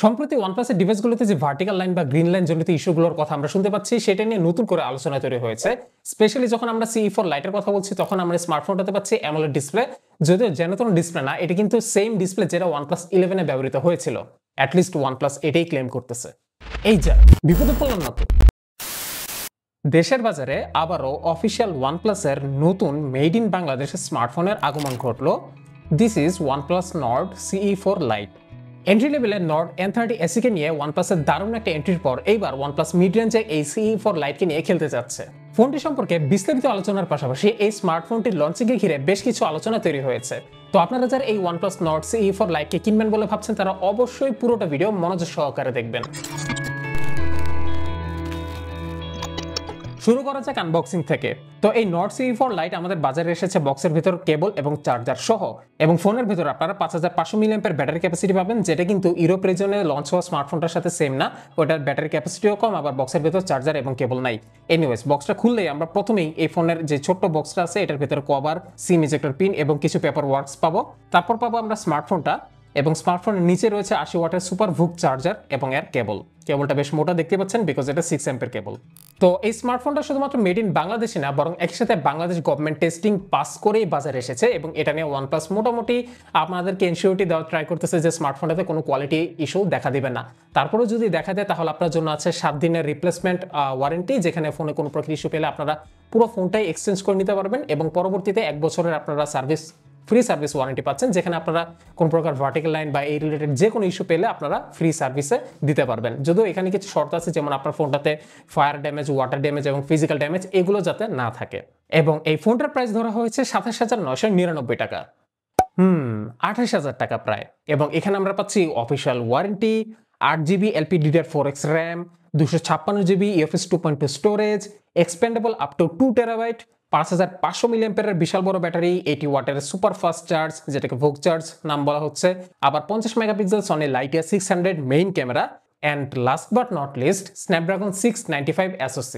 সম্প্রতি ওয়ানপ্লাসের ডিভাইসগুলোতে যে vertical line বা গ্রিন লাইন জনিত ইস্যুগুলোর কথা আমরা শুনতে পাচ্ছি, সেটা নিয়ে নতুন করে আলোচনা তৈরি হয়েছে। স্পেশালি যখন আমরা CE4 লাইটের কথা বলছি, তখন আমরা স্মার্টফোনটাতে পাচ্ছি অ্যামোলেড ডিসপ্লে। যদিও যেনতন ডিসপ্লে না, এটা কিন্তু সেম ডিসপ্লে যেটা OnePlus 11 এ ব্যবহৃত হয়েছিল। অ্যাটলিস্ট OnePlus এটাই ক্লেম করতেছে। এই যা বিপদে পড়লাম না তো। দেশের বাজারে আবারও অফিসিয়াল ওয়ানপ্লাসের নতুন মেড ইন বাংলাদেশের স্মার্টফোনের আগমন ঘটল। This is OnePlus Nord CE4 Lite। Entry লেভেলের Nord N30 SE কে নিয়ে ওয়ানপ্লাসের দারুণ একটা এন্ট্রির পর এইবার OnePlus মিড রেঞ্জে এই CE4 Lite কে নিয়ে খেলতে যাচ্ছে। ফোনটি সম্পর্কে বিস্তারিত আলোচনার পাশাপাশি এই স্মার্টফোনটির লঞ্চিংকে ঘিরে বেশ কিছু আলোচনা তৈরি হয়েছে। তো আপনারা যারা এই OnePlus Nord CE4 Lite কে কিনবেন বলে ভাবছেন, তারা অবশ্যই পুরোটা ভিডিও মনোযোগ সহকারে দেখবেন। শুরু করা যাক আনবক্সিং থেকে। তো এই Nord CE4 Lite আমাদের বাজারে এসেছে বক্সের ভিতর কেবল এবং চার্জার সহ, এবং ফোনের ভিতর আপনারা 5500 mAh ব্যাটারি ক্যাপাসিটি পাবেন, যেটা কিন্তু ইউরোপ রিজনে লঞ্চ হওয়া স্মার্টফোনটার সাথে সেম না। ওটার ব্যাটারি ক্যাপাসিটিও কম, আবার বক্সের ভিতর চার্জার এবং কেবল নাই। এনিওয়েজ, বক্সটা খুললেই আমরা প্রথমেই এই ফোনের যে ছোট্ট বক্সটা আছে, এটার ভিতরে কভার, সিম ইজেক্টর পিন এবং কিছু পেপার ওয়ার্কস পাবো। তারপর পাবো আমরা স্মার্টফোনটা, এবং স্মার্টফোনের নিচে রয়েছে 80 ওয়াটের সুপার ভুক চার্জার এবং এর কেবলটা বেশ মোটা দেখতে পাচ্ছেন, বিকজ এটা 6 অ্যাম্পের কেবল। তো এই স্মার্টফোনটা শুধুমাত্র মেড ইন বাংলাদেশে না, বরং একই সাথে বাংলাদেশ গভর্নমেন্ট টেস্টিং পাস করেই বাজারে এসেছে, এবং এটা নিয়ে ওয়ানপ্লাস মোটামুটি আপনাদেরকে এনশিওরিটি দেওয়ার ট্রাই করতেছে যে স্মার্টফোনটাতে কোনো কোয়ালিটি ইস্যু দেখা দিবে না। তারপরেও যদি দেখা দেয়, তাহলে আপনার জন্য আছে 7 দিনের রিপ্লেসমেন্ট ওয়ারেন্টি, যেখানে ফোনে কোনো প্রকার ইস্যু পেলে আপনারা পুরো ফোনটাই এক্সচেঞ্জ করে নিতে পারবেন, এবং পরবর্তীতে 1 বছরের আপনারা ফ্রি সার্ভিস ওয়ারেন্টি পাচ্ছেন, যেখানে আপনারা কোন প্রকার ভার্টিক্যাল লাইন বা এই রিলেটেড যে কোনো ইস্যু পেলে আপনারা ফ্রি সার্ভিসে দিতে পারবেন। যদিও এখানে কিছু শর্ত আছে, যেমন আপনার ফোনটাতে ফায়ার ড্যামেজ, ওয়াটার ড্যামেজ এবং ফিজিক্যাল ড্যামেজ এগুলো যাতে না থাকে। এবং এই ফোনটার প্রাইস ধরা হয়েছে 27,999 টাকা। 28,000 টাকা প্রায়। এবং এখানে আমরা পাচ্ছি official warranty, 8GB LPDDR4X RAM, 256GB UFS 2.2 storage, expandable up to 2 terabyte, 5500 mAh বিশাল বড় ব্যাটারি, 80 ওয়াটের সুপার ফাস্ট চার্জ, যেটাকে ভোক চার্জ নাম বলা হচ্ছে, আবার 50 megapixel Sony Lytia 600 main camera, and last but not least Snapdragon 695 SoC।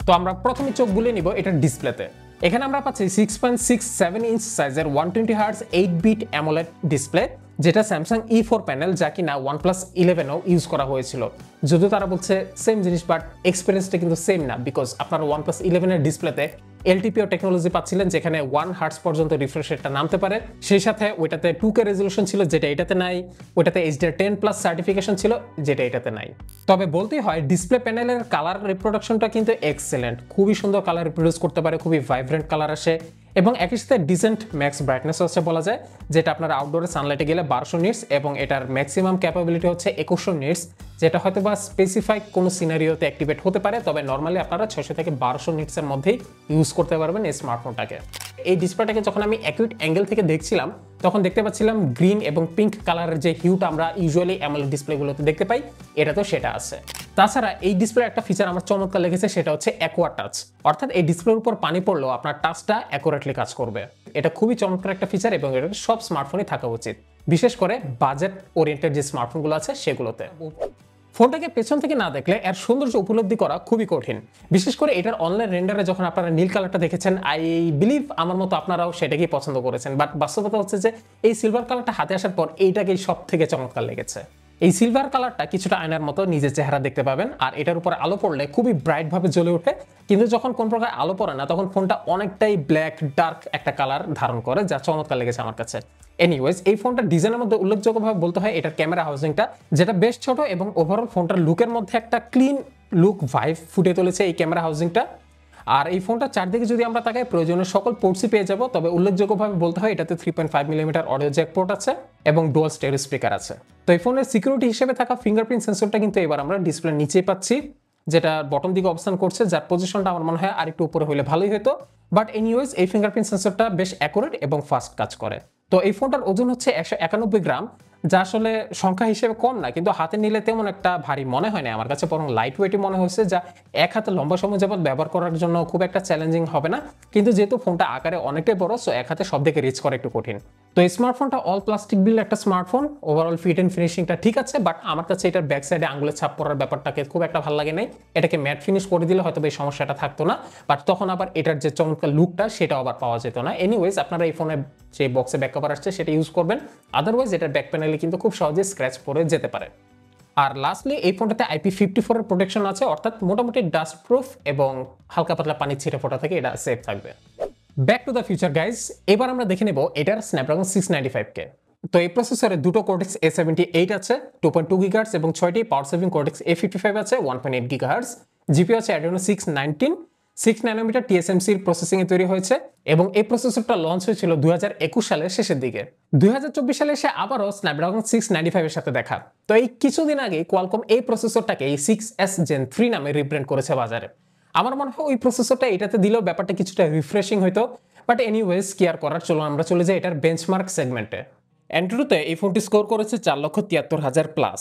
তো আমরা প্রথমে চোখ বুলিয়ে নিব এটার ডিসপ্লেতে। এখানে আমরা পাচ্ছি 6.67 ইঞ্চ সাইজের 120Hz 8-বিট অ্যামোলেড ডিসপ্লে, যেটা স্যামসাং E4 প্যানেল, যা কিনা OnePlus 11এও ইউজ করা হয়েছিল। যদিও তারা বলছে সেম জিনিস, বাট এক্সপিরিয়েন্সটা কিন্তু সেম না, বিকজ আপনারা OnePlus 11 ডিসপ্লেতে LTPO টেকনোলজি পাচ্ছিলেন, যেখানে 1 হার্টজ পর্যন্ত রিফ্রেশ রেটটা নামতে পারে। সেই সাথে ওইটাতে 2K রেজলিউশন ছিল, যেটা এটাতে নাই। ওইটাতে HDR10+ সার্টিফিকেশন ছিল, যেটা এটাতে নাই। তবে বলতেই হয়, ডিসপ্লে প্যানেলের কালার রিপ্রোডাকশনটা কিন্তু এক্সেলেন্ট, খুবই সুন্দর কালার রিপ্রোডিউস করতে পারে, খুবই ভাইব্রেন্ট কালার আসে, এবং একই সাথে ডিসেন্ট ম্যাক্স ব্রাইটনেস হচ্ছে বলা যায়, যেটা আপনার আউটডোরে সানলাইটে গেলে 1200 নিটস, এবং এটার ম্যাক্সিমাম ক্যাপাবিলিটি হচ্ছে 2100 নিটস, যেটা হয়তো বা স্পেসিফাইড কোনো সিনারিওতে অ্যাক্টিভেট হতে পারে। তবে নর্মালি আপনারা 600 থেকে 1200 নিটসের মধ্যেই ইউজ করতে পারবেন এই স্মার্টফোনটাকে। এই ডিসপ্লেটাকে যখন আমি অ্যাকিউট অ্যাঙ্গেল থেকে দেখছিলাম, তখন দেখতে পাচ্ছিলাম গ্রিন এবং পিঙ্ক কালারের যে হিউটা আমরা ইউজুয়ালি অ্যামোলেড ডিসপ্লেগুলোতে দেখতে পাই, এটা তো সেটা আছে। তাছাড়া এই ডিসপ্লের একটা ফিচার আমার চমৎকার লেগেছে, সেটা হচ্ছে অ্যাকোয়া টাচ, অর্থাৎ এই ডিসপ্লের উপর পানি পড়লেও আপনার টাচটা অ্যাকুরেটলি কাজ করবে। এটা খুবই চমৎকার একটা ফিচার, এবং এটা সব স্মার্টফোনই থাকা উচিত, বিশেষ করে বাজেট ওরিয়েন্টেড যে স্মার্টফোনগুলো আছে সেগুলোতে। ফোনটাকে পেছন থেকে না দেখলে এর সৌন্দর্য উপলব্ধি করা খুবই কঠিন, বিশেষ করে এটার অনলাইন রেন্ডারে যখন আপনারা নীল কালারটা দেখেছেন, আই বিলিভ আমার মতো আপনারাও সেটাকেই পছন্দ করেছেন। বাট বাস্তবতা হচ্ছে যে এই সিলভার কালারটা হাতে আসার পর এইটাকেই সব থেকে চমৎকার লেগেছে। এই সিলভার কালারটা কিছুটা আয়নার মতো নিজের চেহারা দেখতে পাবেন, আর এটার উপর আলো পড়লে খুবই ব্রাইট ভাবে জ্বলে ওঠে। কিন্তু যখন কোন প্রকার আলো পড়ে না, তখন ফোনটা অনেকটাই ব্ল্যাক ডার্ক একটা কালার ধারণ করে, যা চমৎকার লেগেছে আমার কাছে। এনিওয়েজ, এই ফোনটার ডিজাইনের মধ্যে উল্লেখযোগ্যভাবে বলতে হয় এটার ক্যামেরা হাউজিংটা, যেটা বেশ ছোট, এবং ওভারঅল ফোনটার লুকের মধ্যে একটা ক্লিন লুক ভাইব ফুটে তুলেছে এই ক্যামেরা হাউজিংটা। আর এই ফোনটা চারদিকে যদি আমরা তাকাই, প্রয়োজনীয় সকল পোর্টসই পেয়ে যাব। তবে উল্লেখযোগ্যভাবে বলতে হয় এটাতে 3.5 মিলিমিটার অডিও জ্যাক পোর্ট আছে, এবং ডুয়াল স্টেরিও স্পিকার আছে। তো এই ফোনের সিকিউরিটি হিসেবে থাকা ফিঙ্গারপ্রিন্ট সেন্সরটা কিন্তু এবার আমরা ডিসপ্লের নিচেই পাচ্ছি, যেটা বটম দিকে অবস্থান করছে, যার পজিশনটা আমার মনে হয় আরেকটু উপরে হলে ভালোই হতো। বাট এনিওয়েজ, এই ফিঙ্গারপ্রিন্ট সেন্সরটা বেশ অ্যাকুরেট এবং ফাস্ট কাজ করে। তো এই ফোনটার ওজন হচ্ছে 191 গ্রাম, যা আসলে সংখ্যা হিসেবে কম না, কিন্তু হাতে নিলে তেমন একটা ভারী মনে হয় না আমার কাছে, বরং লাইট ওয়েটই মনে হয়েছে, যা এক হাতে লম্বা সময় যাবত ব্যবহার করার জন্য খুব একটা চ্যালেঞ্জিং হবে না। কিন্তু যেহেতু ফোনটা আকারে অনেকটাই বড়, সো এক হাতে সব দিকে রিচ করা একটু কঠিন। তো এই স্মার্টফোনটা অল প্লাস্টিক বিল্ড একটা স্মার্টফোন, ওভারঅল ফিট এন্ড ফিনিশিংটা ঠিক আছে, বাট আমার কাছে এটার ব্যাক সাইডে আঙুলের ছাপ পড়ার ব্যাপারটাকে খুব একটা ভালো লাগে নাই। এটাকে ম্যাট ফিনিশ করে দিলে হয়তো এই সমস্যাটা থাকতো না, বাট তখন আবার এটার যে চমৎকার লুকটা সেটাও আবার পাওয়া যেত না। এনিওয়েজ আপনারা এই ফোনের যে বক্সে ব্যাক কভার আসছে সেটা ইউজ করবেন, আদারওয়াইজ এটার ব্যাক প্যানেলে কিন্তু খুব সহজে স্ক্র্যাচ পড়ে যেতে পারে। আর লাস্টলি এই ফোনটাতে IP54 এর প্রোটেকশন আছে, অর্থাৎ মোটামুটি ডাস্ট প্রুফ এবং হালকা পাতলা পানির ছিটে ফোটা থেকে এটা সেফ থাকবে। Back to the future guys, এবার আমরা দেখে নেব এটার স্ন্যাপড্রাগন 695K। তো এই প্রসেসরে দুটো Cortex A78 আছে 2.2 GHz এবং 6টি পাওয়ার সেভিং Cortex A55 আছে 1.8 GHz। জিপিইউ আছে Adreno 6 ন্যানোমিটার TSMC প্রসেসিংয়ে তৈরি হয়েছে এবং এই প্রসেসরটা লঞ্চ হয়েছিল 2021 সালের শেষের দিকে। 2024 সালে এসে আবারও স্ন্যাপড্রাগন 695 এর সাথে দেখা। তো এই কিছুদিন আগে কোয়ালকম এই প্রসেসরটাকে এই 6S Gen 3 নামে রিব্র্যান্ড করেছে বাজারে। আমার মনে হয় ওই প্রসেসরটা এটাতে দিলেও ব্যাপারটা কিছুটা রিফ্রেশিং হইতো, বাট এনিওয়েজ কি আর করার, চলো আমরা চলে যাই এটার বেঞ্চমার্ক সেগমেন্টে। অ্যান্ড্রয়েডে এই ফোনটি স্কোর করেছে 4,73,000 প্লাস,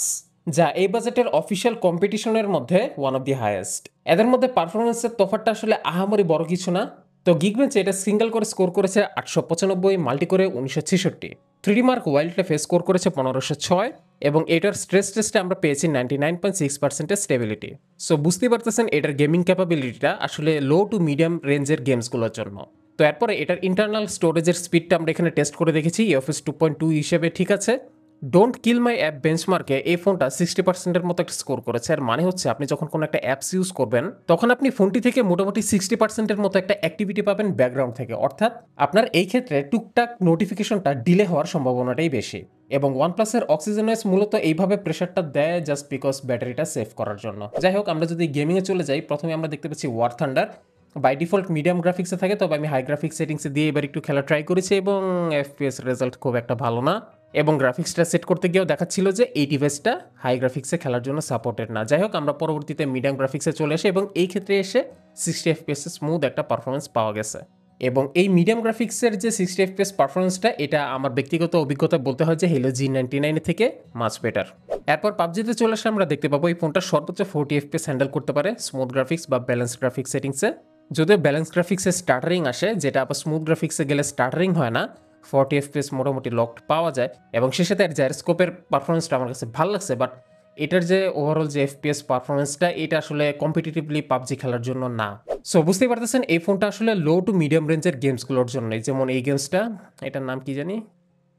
যা এই বাজেটের অফিসিয়াল কম্পিটিশনের মধ্যে ওয়ান অফ দি হাইয়েস্ট। এদের মধ্যে পারফরমেন্সের তফাৎটা আসলে আহামরি বড় কিছু না। তো গিগবেঞ্চে এটা সিঙ্গেল করে স্কোর করেছে 895, মাল্টি করে 1966, 3D মার্ক ওয়াইল্ডলাইফে স্কোর করেছে 1506 এবং এটার স্ট্রেস টেস্টে আমরা পেয়েছি 99.6% স্টেবিলিটি। সো বুঝতেই পারতেছেন এটার গেমিং ক্যাপাবিলিটিটা আসলে লো টু মিডিয়াম রেঞ্জের গেমসগুলোর জন্য। তো এরপরে এটার ইন্টারনাল স্টোরেজের স্পিডটা আমরা এখানে টেস্ট করে দেখেছি, ইউএফএস 2.2 হিসেবে ঠিক আছে। ডোন্ট কিল মাই অ্যাপ বেঞ্চমার্কে এই ফোনটা 60%-এর মতো একটা স্কোর করেছে। আর মানে হচ্ছে আপনি যখন কোনো একটা অ্যাপস ইউজ করবেন তখন আপনি ফোনটি থেকে মোটামুটি 60%-এর মতো একটা অ্যাক্টিভিটি পাবেন ব্যাকগ্রাউন্ড থেকে, অর্থাৎ আপনার এই ক্ষেত্রে টুকটাক নোটিফিকেশনটা ডিলে হওয়ার সম্ভাবনাটাই বেশি। এবং ওয়ানপ্লাসের অক্সিজেন ওয়েস মূলত এইভাবে প্রেশারটা দেয় জাস্ট বিকজ ব্যাটারিটা সেভ করার জন্য। যাই হোক, আমরা যদি গেমিংয়ে চলে যাই, প্রথমে আমরা দেখতে পাচ্ছি War Thunder by default medium গ্রাফিক্সে থাকে, তবে আমি হাই গ্রাফিক্স সেটিংসে দিয়ে এবার একটু খেলা ট্রাই করেছি এবং FPS রেজাল্ট খুব একটা ভালো না। এবং গ্রাফিক্সটা সেট করতে গিয়েও দেখাচ্ছিল যে এই ডিভাইসটা হাই গ্রাফিক্সে খেলার জন্য সাপোর্টেড না। যাই হোক, আমরা পরবর্তীতে মিডিয়াম গ্রাফিক্সে চলে আসি এবং এই ক্ষেত্রে এসে 60 FPS স্মুথ একটা পারফরমেন্স পাওয়া গেছে। এবং এই মিডিয়াম গ্রাফিক্সের যে 60 FPS পারফরমেন্সটা, এটা আমার ব্যক্তিগত অভিজ্ঞতা বলতে হয় যে হেলো G99 থেকে মাচ বেটার। এরপর পাবজিতে চলে আসলে আমরা দেখতে পাবো এই ফোনটা সর্বোচ্চ 40 FPS হ্যান্ডেল করতে পারে স্মুথ গ্রাফিক্স বা ব্যালেন্স গ্রাফিক্স সেটিংসে। যদিও ব্যালেন্স গ্রাফিক্সে স্টার্টারিং আসে, যেটা আবার স্মুথ গ্রাফিক্সে গেলে স্টার্টারিং হয় না, 40 FPS মোটামুটি লকড পাওয়া যায়। এবং সে সাথে জাইরোস্কোপের পারফরমেন্সটা আমার কাছে ভালো লাগছে, বাট এটার যে ওভারঅল যে FPS পারফরমেন্সটা এটা আসলে কম্পিটিটিভলি পাবজি খেলার জন্য না। সো বুঝতেই পারতেছেন এই ফোনটা আসলে লো টু মিডিয়াম রেঞ্জের গেমসগুলোর জন্য, যেমন এই গেমসটা, এটার নাম কি জানি,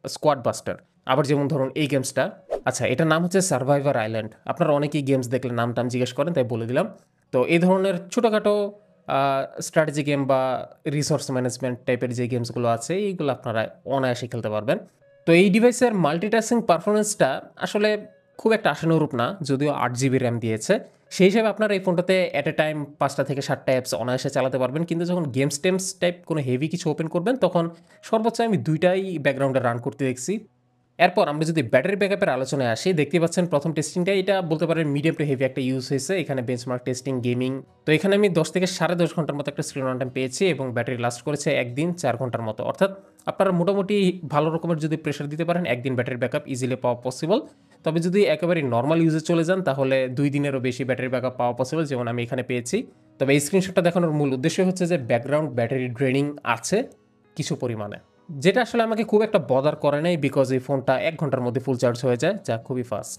স্কোয়াড বাস্টার। আবার যেমন ধরুন এই গেমসটা, আচ্ছা এটার নাম হচ্ছে সার্ভাইভার আইল্যান্ড। আপনারা অনেকেই গেমস দেখলে নাম টাম জিজ্ঞেস করেন, তাই বলে দিলাম। তো এই ধরনের ছোটোখাটো স্ট্র্যাটেজি গেম বা রিসোর্স ম্যানেজমেন্ট টাইপের যে গেমসগুলো আছে এইগুলো আপনারা অনায়াসে খেলতে পারবেন। তো এই ডিভাইসের মাল্টিটাস্কিং পারফরমেন্সটা আসলে খুব একটা আশানুরূপ না, যদিও 8 GB র্যাম দিয়েছে। সেই হিসাবে আপনারা এই ফোনটাতে অ্যাট এ টাইম 5টা থেকে 7টা অ্যাপস অনায়াসে চালাতে পারবেন, কিন্তু যখন গেমস টেমস টাইপ কোনো হেভি কিছু ওপেন করবেন তখন সর্বোচ্চ আমি 2টাই ব্যাকগ্রাউন্ডে রান করতে দেখছি। এরপর আমরা যদি ব্যাটারি ব্যাকআপের আলোচনায় আসি, দেখতে পাচ্ছেন প্রথম টেস্টিংটা এটা বলতে পারেন মিডিয়াম টু হেভি একটা ইউজ হয়েছে। এখানে বেঞ্চমার্ক টেস্টিং, গেমিং, তো এখানে আমি 10 থেকে 10.5 ঘন্টার মতো একটা স্ক্রিন অন টাইম পেয়েছি এবং ব্যাটারি লাস্ট করেছে একদিন 4 ঘন্টার মতো। অর্থাৎ আপনারা মোটামুটি ভালো রকমের যদি প্রেশার দিতে পারেন একদিন ব্যাটারি ব্যাকআপ ইজিলি পাওয়া পসিবল। তবে যদি একেবারে নর্মাল ইউজে চলে যান তাহলে 2 দিনেরও বেশি ব্যাটারি ব্যাকআপ পাওয়া পসিবল, যেমন আমি এখানে পেয়েছি। তবে এই স্ক্রিনশটটা দেখানোর মূল উদ্দেশ্য হচ্ছে যে ব্যাকগ্রাউন্ড ব্যাটারি ড্রেনিং আছে কিছু পরিমাণে, যেটা আসলে আমাকে খুব একটা বদার করে নাই, বিকজ এই ফোনটা 1 ঘন্টার মধ্যে ফুল চার্জ হয়ে যায়, যা খুবই ফাস্ট।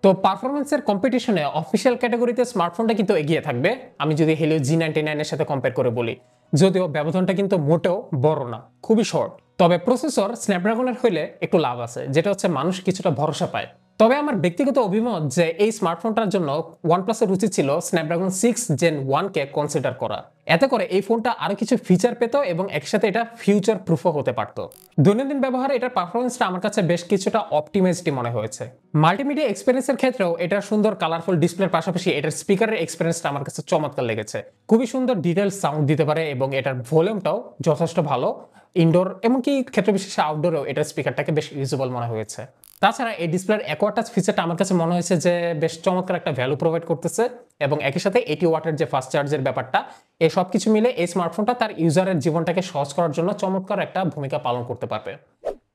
তো পারফরমেন্সের কম্পিটিশনে অফিসিয়াল ক্যাটাগরিতে স্মার্টফোনটা কিন্তু এগিয়ে থাকবে, আমি যদি হেলিও G99 এর সাথে কম্পেয়ার করে বলি। যদিও ব্যবধানটা কিন্তু মোটেও বড় না, খুবই শর্ট। তবে প্রসেসর স্ন্যাপড্রাগনের হইলে একটু লাভ আছে, যেটা হচ্ছে মানুষ কিছুটা ভরসা পায়। তবে আমার ব্যক্তিগত অভিমত যে এই স্মার্টফোনটার জন্য ওয়ানপ্লাসের উচিত ছিল স্ন্যাপড্রাগন 6 Gen 1কে কনসিডার করা। এতে করে এই ফোনটা আরো কিছু ফিচার পেত এবং একসাথে এটা ফিউচার প্রুফও হতে পারত। দৈনন্দিন ব্যবহারে এটার পারফরমেন্সটা আমার কাছে বেশ কিছুটা অপটিমাইজড মনে হয়েছে। মাল্টিমিডিয়া এক্সপিরিয়েন্সের ক্ষেত্রেও এটার সুন্দর কালারফুল ডিসপ্লের পাশাপাশি এটার স্পিকারের এক্সপিরিয়েন্সটা আমার কাছে চমৎকার লেগেছে। খুবই সুন্দর ডিটেল সাউন্ড দিতে পারে এবং এটার ভলিউমটাও যথেষ্ট ভালো। ইনডোর এমনকি ক্ষেত্র বিশেষে আউটডোরেও এটার স্পিকারটাকে বেশ ইউজেবল মনে হয়েছে। তাছাড়া এই ডিসপ্লের অ্যাকোয়া টাচ ফিচারটা আমার কাছে মনে হয়েছে যে বেশ চমৎকার একটা ভ্যালু প্রোভাইড করতেছে এবং একই সাথে 80 ওয়াটের যে ফাস্ট চার্জের ব্যাপারটা, এই সব কিছু মিলে এই স্মার্টফোনটা তার ইউজারের জীবনটাকে সহজ করার জন্য চমৎকার একটা ভূমিকা পালন করতে পারবে।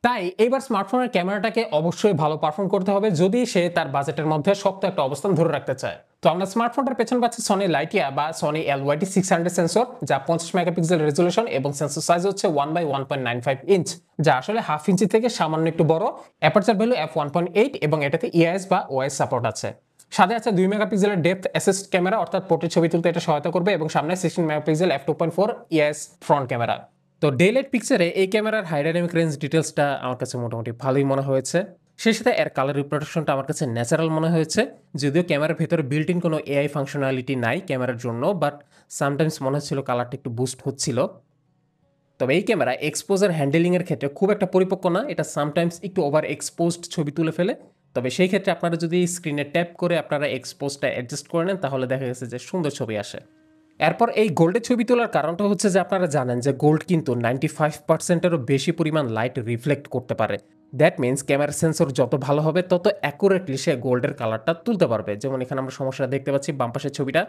তাই এইবার স্মার্টফোনের ক্যামেরাটাকে অবশ্যই ভালো পারফর্ম করতে হবে যদি সে তার বাজেটের মধ্যে শক্ত একটা অবস্থান ধরে রাখতে চায়। তো আমরা স্মার্টফোনটার পেছনে পাচ্ছি সনি লাইটিয়া বা সনি LYT 600 সেন্সর, যা 50 মেগাপিক্সেল রেজলিউশন এবং সেন্সর সাইজ হচ্ছে 1/1.95 ইঞ্চ, যা আসলে হাফ ইঞ্চি থেকে সামান্য একটু বড়। অ্যাপারচার ভ্যালু f1.8 এবং এটাতে EIS বা OIS সাপোর্ট আছে। সাথে আছে 2 মেগাপিক্সেলের ডেপথ অ্যাসিস্ট ক্যামেরা, অর্থাৎ পোর্ট্রেট ছবি তুলতে এটা সহায়তা করবে, এবং সামনে 16 megapixel f2.4 EIS front camera. তো ডে লাইট পিকচারে এই ক্যামেরার হাই ডাইনামিক রেঞ্জ ডিটেলসটা আমার কাছে মোটামুটি ভালোই মনে হয়েছে। সেই সাথে এর কালার রিপ্রোডাকশনটা আমার কাছে ন্যাচারাল মনে হয়েছে, যদিও ক্যামেরার ভেতরে বিল্ট ইন কোনো AI ফাংশনালিটি নাই ক্যামেরার জন্য, বাট সামটাইমস মনে হচ্ছিল কালারটা একটু বুস্ট হচ্ছিল। তবে এই ক্যামেরা এক্সপোজার হ্যান্ডেলিংয়ের ক্ষেত্রে খুব একটা পরিপক্ক না, এটা সামটাইমস একটু ওভার এক্সপোজড ছবি তুলে ফেলে। তবে সেই ক্ষেত্রে আপনারা যদি স্ক্রিনে ট্যাপ করে আপনারা এক্সপোজটা অ্যাডজাস্ট করে নেন, তাহলে দেখা গেছে যে সুন্দর ছবি আসে। এরপর এই গোল্ডের ছবি তোলার কারণটা হচ্ছে যে আপনারা জানেন যে গোল্ড কিন্তু 95%-এরও বেশি পরিমাণ লাইট রিফ্লেক্ট করতে পারে। দ্যাট মিনস ক্যামেরা সেন্সর যত ভালো হবে তত অ্যাকুরেটলি সে গোল্ডের কালারটা তুলতে পারবে। যেমন এখানে আমরা সমস্যা দেখতে পাচ্ছি, বাম পাশের ছবিটা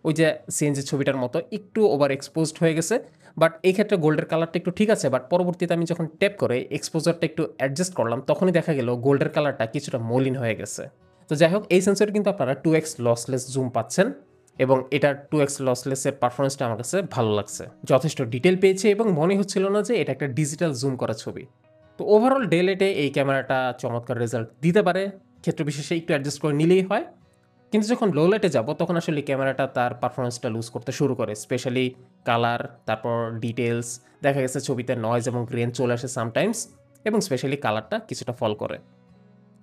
ওই যে সিএনজি ছবিটার মতো একটু ওভার এক্সপোজড হয়ে গেছে, বাট এই ক্ষেত্রে গোল্ডের কালারটা একটু ঠিক আছে। বাট পরবর্তীতে আমি যখন ট্যাপ করে এক্সপোজারটা একটু অ্যাডজাস্ট করলাম, তখনই দেখা গেল গোল্ডের কালারটা কিছুটা মলিন হয়ে গেছে। তো যাই হোক, এই সেন্সরে কিন্তু আপনারা 2x লসলেস জুম পাচ্ছেন, এবং এটার 2x লসলেসের পারফরমেন্সটা আমার কাছে ভালো লাগছে। যথেষ্ট ডিটেল পেয়েছে এবং মনে হচ্ছিল না যে এটা একটা ডিজিটাল জুম করা ছবি। তো ওভারঅল ডে লাইটে এই ক্যামেরাটা চমৎকার রেজাল্ট দিতে পারে, ক্ষেত্র বিশেষে একটু অ্যাডজাস্ট করে নিলেই হয়। কিন্তু যখন লো লাইটে যাব তখন আসলে ক্যামেরাটা তার পারফরমেন্সটা লুজ করতে শুরু করে, স্পেশালি কালার, তারপর ডিটেলস, দেখা গেছে ছবিতে নয়েজ এবং গ্রেন চলে আসে সামটাইমস, এবং স্পেশালি কালারটা কিছুটা ফল করে।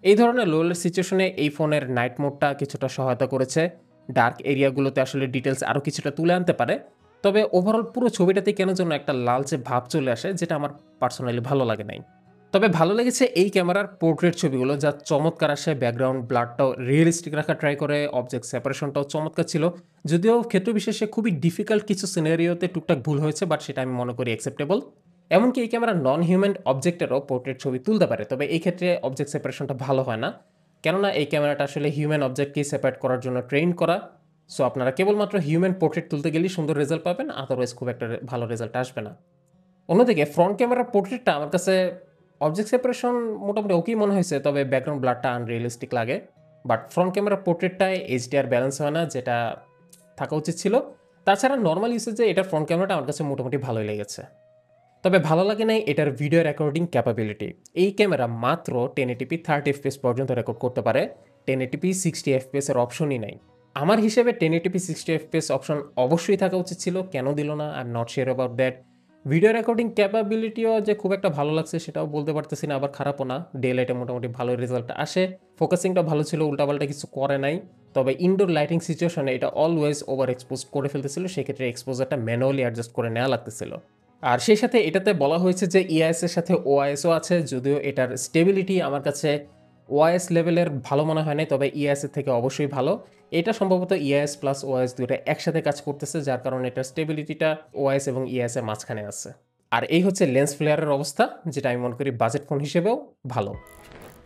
এই ধরনের লো লাইট সিচুয়েশনে এই ফোনের নাইট মোডটা কিছুটা সহায়তা করেছে, ডার্ক এরিয়াগুলোতে আসলে ডিটেলস আরও কিছুটা তুলে আনতে পারে। তবে ওভারঅল পুরো ছবিটাতে কেন যেন একটা লালচে ভাব চলে আসে, যেটা আমার পার্সোনালি ভালো লাগে নাই। তবে ভালো লেগেছে এই ক্যামেরার পোর্ট্রেট ছবিগুলো, যা চমৎকার আসে, ব্যাকগ্রাউন্ড ব্লারটাও রিয়েলিস্টিক রাখা ট্রাই করে, অবজেক্ট সেপারেশনটাও চমৎকার ছিল। যদিও ক্ষেত্র বিশেষে খুবই ডিফিকাল্ট কিছু সিনারিওতে টুকটাক ভুল হয়েছে, বাট সেটা আমি মনে করি অ্যাকসেপ্টেবল। এমনকি এই ক্যামেরা নন হিউম্যান অবজেক্টেরও পোর্ট্রেট ছবি তুলতে পারে, তবে এই ক্ষেত্রে অবজেক্ট সেপারেশনটা ভালো হয় না, কেননা এই ক্যামেরাটা আসলে হিউম্যান অবজেক্টকে সেপারেট করার জন্য ট্রেন করা। সো আপনারা কেবলমাত্র হিউম্যান পোর্ট্রেট তুলতে গেলেই সুন্দর রেজাল্ট পাবেন, আদারওয়াইজ খুব একটা ভালো রেজাল্ট আসবে না। অন্যদিকে ফ্রন্ট ক্যামেরার পোর্ট্রেটটা আমার কাছে অবজেক্ট সেপারেশন মোটামুটি ওকেই মনে হয়েছে, তবে ব্যাকগ্রাউন্ড ব্লারটা আনরিয়েলিস্টিক লাগে। বাট ফ্রন্ট ক্যামেরার পোর্ট্রেটটায় HDR ব্যালেন্স হয় না, যেটা থাকা উচিত ছিল। তাছাড়া নর্মাল ইউসেজে এটার ফ্রন্ট ক্যামেরাটা আমার কাছে মোটামুটি ভালোই লেগেছে। তবে ভালো লাগে নাই এটার ভিডিও রেকর্ডিং ক্যাপাবিলিটি। এই ক্যামেরা মাত্র 1080p 30 fps পর্যন্ত রেকর্ড করতে পারে, 1080p 60 fps এর অপশনই নাই। আমার হিসেবে 1080p 60 fps অপশন অবশ্যই থাকা উচিত ছিল, কেন দিল না I am not sure about that. Video recording ক্যাপাবিলিটিও যে খুব একটা ভালো লাগছে সেটাও বলতে পারতেছি না, আবার খারাপও না। ডে লাইটে মোটামুটি ভালো রেজাল্ট আসে, ফোকাসিংটা ভালো ছিল, উল্টাপাল্টা কিছু করে নাই। তবে ইনডোর লাইটিং সিচুয়েশনে এটা অলওয়েজ ওভার এক্সপোজ করে ফেলতেছিল, সেক্ষেত্রে এক্সপোজারটা ম্যানুয়ালি অ্যাডজাস্ট করে নেওয়া লাগতেছিল। আর সেই সাথে এটাতে বলা হয়েছে যে EIS এর সাথে OISও আছে, যদিও এটার স্টেবিলিটি আমার কাছে OIS লেভেলের ভালো মনে হয় না, তবে EIS এর থেকে অবশ্যই ভালো। এটা সম্ভবত EIS প্লাস OIS দুটো একসাথে কাজ করতেছে, যার কারণে এটার স্টেবিলিটিটা OIS এবং EIS এর মাঝখানে আছে। আর এই হচ্ছে লেন্স ফ্লেয়ারের অবস্থা, যেটা আমি মনে করি বাজেট ফোন হিসেবেও ভালো।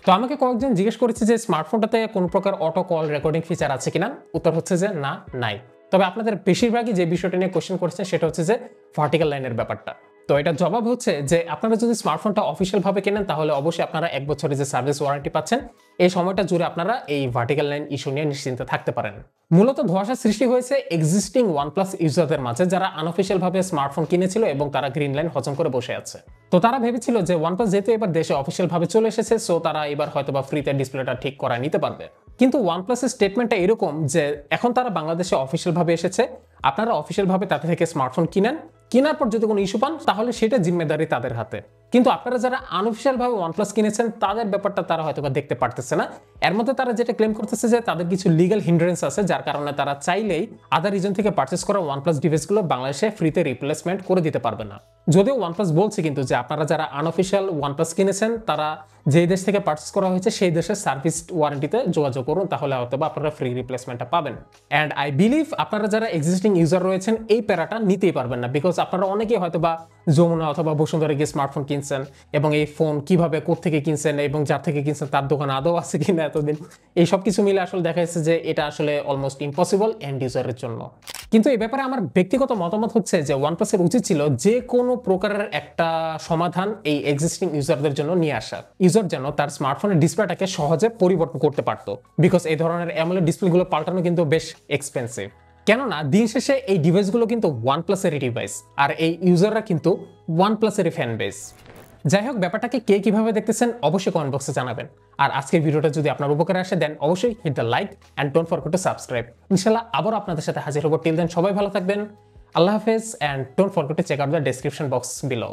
তো আমাকে কয়েকজন জিজ্ঞেস করেছে যে স্মার্টফোনটাতে কোনো প্রকার অটো কল রেকর্ডিং ফিচার আছে কিনা। উত্তর হচ্ছে যে না, নাই। তবে আপনাদের বেশিরভাগই যে বিষয়টা নিয়ে কোশ্চেন করছেন সেটা হচ্ছে যে ভার্টিক্যাল লাইনের ব্যাপারটা। তো এটা জবাব হচ্ছে যে আপনারা যদি স্মার্টফোনটা অফিসিয়াল ভাবে কেনেন, তাহলে অবশ্যই আপনারা 1 বছরের যে সার্ভিস ওয়ারেন্টি পাচ্ছেন, এই সময়টা জুড়ে আপনারা এই ভার্টিক্যাল লাইন ইস্যু নিয়ে নিশ্চিন্তে থাকতে পারেন। মূলত ধোঁয়াশা সৃষ্টি হয়েছে এক্সিস্টিং OnePlus ইউজারদের মাঝে, যারা আনঅফিসিয়াল ভাবে স্মার্টফোন কিনেছিল এবং তারা গ্রিন লাইন হজম করে বসে আছে। তো তারা ভেবেছিল যে OnePlus যেহেতু এবার দেশে অফিসিয়াল ভাবে চলে এসেছে, সো তারা এবার হয়তোবা ফ্রিতে ডিসপ্লেটা ঠিক করা নিতে পারবে। কিন্তু OnePlus এর স্টেটমেন্টটা এরকম যে এখন তারা বাংলাদেশে অফিসিয়াল ভাবে এসেছে, আপনারা অফিসিয়াল ভাবে তাদের থেকে স্মার্টফোন কিনেন, কেনার পর যদি কোনো ইস্যু পান তাহলে সেটা জিম্মেদারি তাদের হাতে। কিন্তু আপনারা যারা আনঅফিসিয়াল ভাবে OnePlus কিনেছেন তাদের ব্যাপারটা তারা হয়তোবা দেখতে পারতেছে না। এর মধ্যে তারা যেটা ক্লেম করতেছে যে তাদের কিছু লিগ্যাল হিন্ড্রেন্স আছে, যার কারণে তারা চাইলেই আদার রিজন থেকে পারচেস করা OnePlus ডিভাইসগুলো বাংলাদেশে ফ্রিতে রিপ্লেসমেন্ট করে দিতে পারবে না। যদিও OnePlus বলছে কিন্তু যে আপনারা যারা আনঅফিসিয়াল OnePlus কিনেছেন তারা যেই দেশ থেকে পারচেস করা হয়েছে সেই দেশের সার্ভিস ওয়ারেন্টিতে যোগাযোগ করুন, তাহলে হয়তোবা আপনারা ফ্রি রিপ্লেসমেন্টটা পাবেন। অ্যান্ড আই বিলিভ আপনারা যারা এক্সিস্টিং ইউজার রয়েছেন এই প্যারাটা নিতেই পারবেন না, বিকজ আপনারা অনেকেই হয়তোবা যমুনা অথবা বসুন্ধরা গিয়ে স্মার্টফোন কিনছেন এবং এই ফোন কিভাবে কোত্থেকে কিনছেন এবং যার থেকে কিনছেন তার দোকান আদৌ আছে কিনা এতদিন, এই সব কিছু মিলে আসলে দেখা যাচ্ছে যে এটা আসলে অলমোস্ট ইম্পসিবল এন্ড ইউজারের জন্য। কিন্তু এই ব্যাপারে আমার ব্যক্তিগত মতামত হচ্ছে যে ওয়ানপ্লাসের উচিত ছিল যে কোনো প্রকারের একটা সমাধান এই এক্সিস্টিং ইউজারদের জন্য নিয়ে আসা, ইউজার যেন তার স্মার্টফোনের ডিসপ্লেটাকে সহজে পরিবর্তন করতে পারতো, বিকজ এই ধরনের অ্যামোলেড ডিসপ্লেগুলো পাল্টানো কিন্তু বেশ এক্সপেন্সিভ। কেননা দিন শেষে এই ডিভাইসগুলো কিন্তু ওয়ানপ্লাসেরই ডিভাইস, আর এই ইউজাররা কিন্তু ওয়ানপ্লাসেরই ফ্যান বেস। যাই হোক, ব্যাপারটাকে কে কিভাবে দেখতেছেন অবশ্যই কমেন্ট বক্সে জানাবেন। আর আজকের ভিডিওটা যদি আপনার উপকারে আসে দেন অবশ্যই hit the like and don't forget to subscribe. ইনশাআল্লাহ আবার আপনাদের সাথে হাজির হবো। টিল দেন সবাই ভালো থাকবেন। আল্লাহ হাফেজ, and don't forget to check out the description box below.